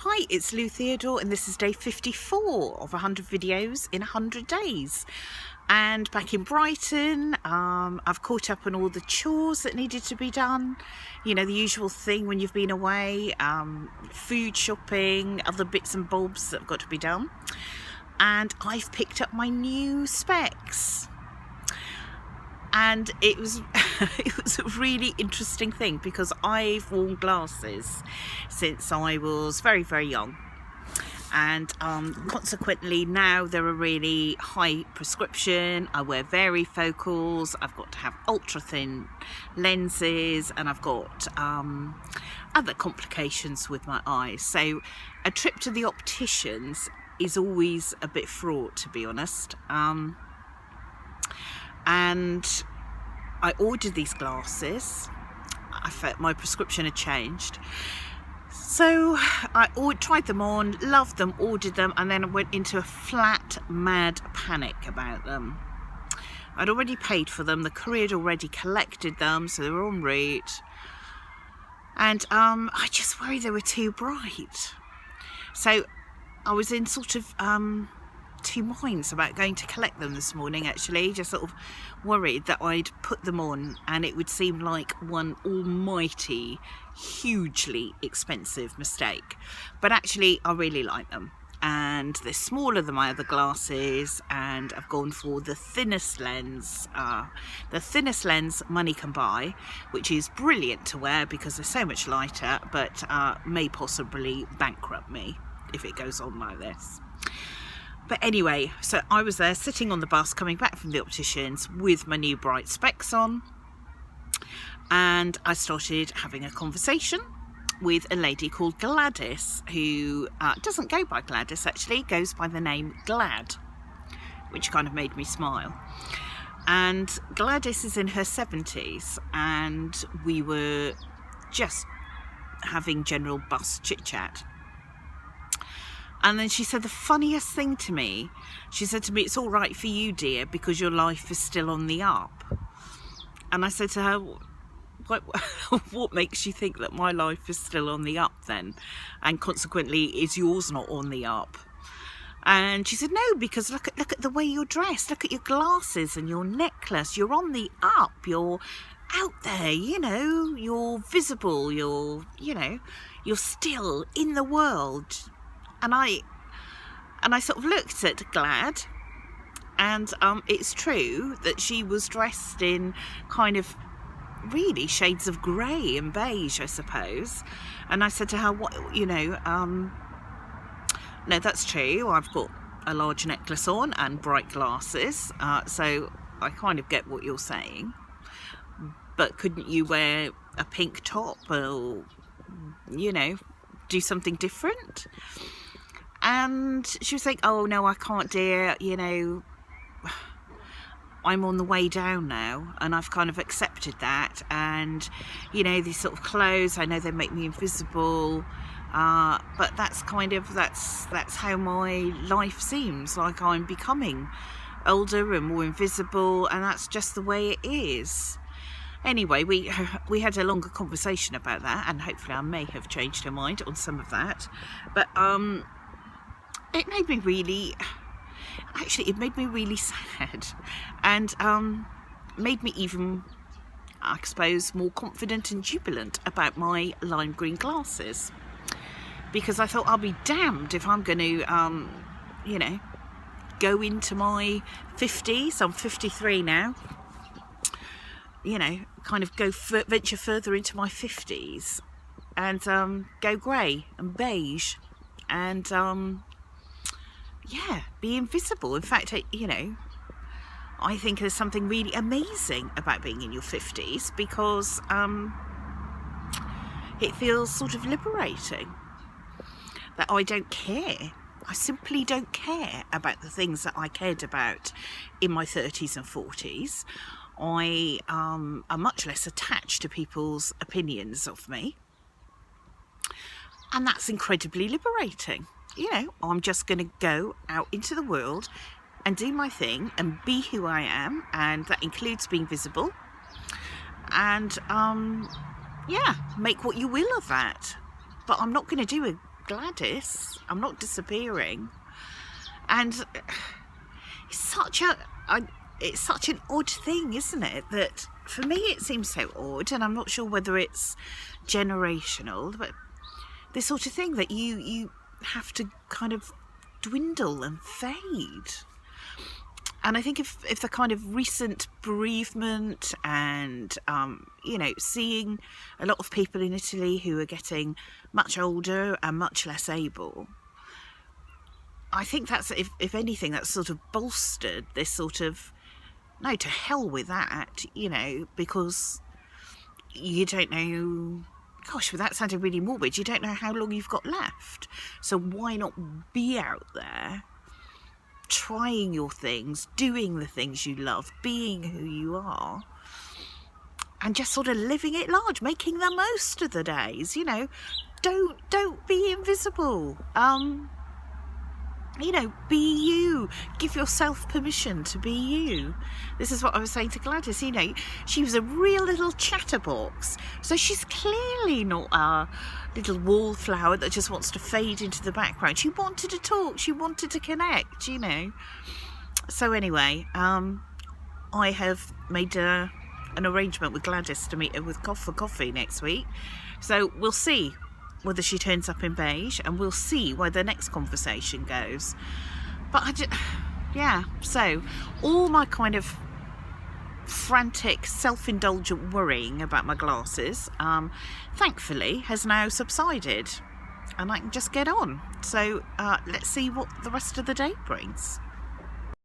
Hi, it's Lou Theodore and this is day 54 of 100 videos in 100 days. And back in Brighton, I've caught up on all the chores that needed to be done. You know, the usual thing when you've been away, food shopping, other bits and bobs that have got to be done. And I've picked up my new specs. And it was it was a really interesting thing because I've worn glasses since I was very, very young, and consequently now they're a really high prescription. I wear varifocals, I've got to have ultra thin lenses, and I've got other complications with my eyes. So a trip to the opticians is always a bit fraught, to be honest. And I ordered these glasses. I felt my prescription had changed, so I tried them on, loved them, ordered them, and then I went into a flat mad panic about them. I'd already paid for them, the courier had already collected them, so they were en route, and I just worried they were too bright. So I was in sort of two minds about going to collect them this morning, actually, just sort of worried that I'd put them on and it would seem like one almighty, hugely expensive mistake. But actually I really like them, and they're smaller than my other glasses, and I've gone for the thinnest lens money can buy, which is brilliant to wear because they're so much lighter, but may possibly bankrupt me if it goes on like this. But anyway, so I was there sitting on the bus coming back from the opticians with my new bright specs on, and I started having a conversation with a lady called Gladys, who doesn't go by Gladys, actually goes by the name Glad, which kind of made me smile. And Gladys is in her 70s, and we were just having general bus chit chat. And then she said the funniest thing to me. She said to me, "It's all right for you, dear, because your life is still on the up." And I said to her, what makes you think that my life is still on the up then? And consequently, is yours not on the up? And she said, "No, because look at the way you're dressed. Look at your glasses and your necklace. You're on the up. You're out there, you know, you're visible. You're still in the world." And I sort of looked at Glad, and it's true that she was dressed in kind of really shades of grey and beige, I suppose. And I said to her, no, that's true. I've got a large necklace on and bright glasses, so I kind of get what you're saying. But couldn't you wear a pink top or, do something different? And she was like, "Oh no, I can't, dear, I'm on the way down now, and I've kind of accepted that, and these sort of clothes, I know they make me invisible, but that's how my life seems, like I'm becoming older and more invisible, and that's just the way it is." Anyway, we had a longer conversation about that, and hopefully I may have changed her mind on some of that, but it made me really sad, and made me even, I suppose, more confident and jubilant about my lime green glasses, because I thought, I'll be damned if I'm going to, go into my 50s. I'm 53 now. Kind of venture further into my 50s and go grey and beige and be invisible. In fact, I think there's something really amazing about being in your 50s, because it feels sort of liberating that I don't care. I simply don't care about the things that I cared about in my 30s and 40s. I am much less attached to people's opinions of me, and that's incredibly liberating. I'm just going to go out into the world and do my thing and be who I am, and that includes being visible, and make what you will of that. But I'm not going to do Gladys, I'm not disappearing. And it's such an odd thing, isn't it? That for me it seems so odd, and I'm not sure whether it's generational, but this sort of thing that you have to kind of dwindle and fade. And I think if the kind of recent bereavement and, seeing a lot of people in Italy who are getting much older and much less able, I think that's, if anything, that's sort of bolstered this sort of, no, to hell with that, because you don't know, gosh, without sounding really morbid, you don't know how long you've got left. So why not be out there, trying your things, doing the things you love, being who you are, and just sort of living it large, making the most of the days. Don't be invisible. Be you. Give yourself permission to be you. This is what I was saying to Gladys. She was a real little chatterbox. So she's clearly not a little wallflower that just wants to fade into the background. She wanted to talk. She wanted to connect, So anyway, I have made an arrangement with Gladys to meet her for coffee next week. So we'll see whether she turns up in beige, and we'll see where the next conversation goes. But so all my kind of frantic, self-indulgent worrying about my glasses, thankfully has now subsided, and I can just get on. So let's see what the rest of the day brings.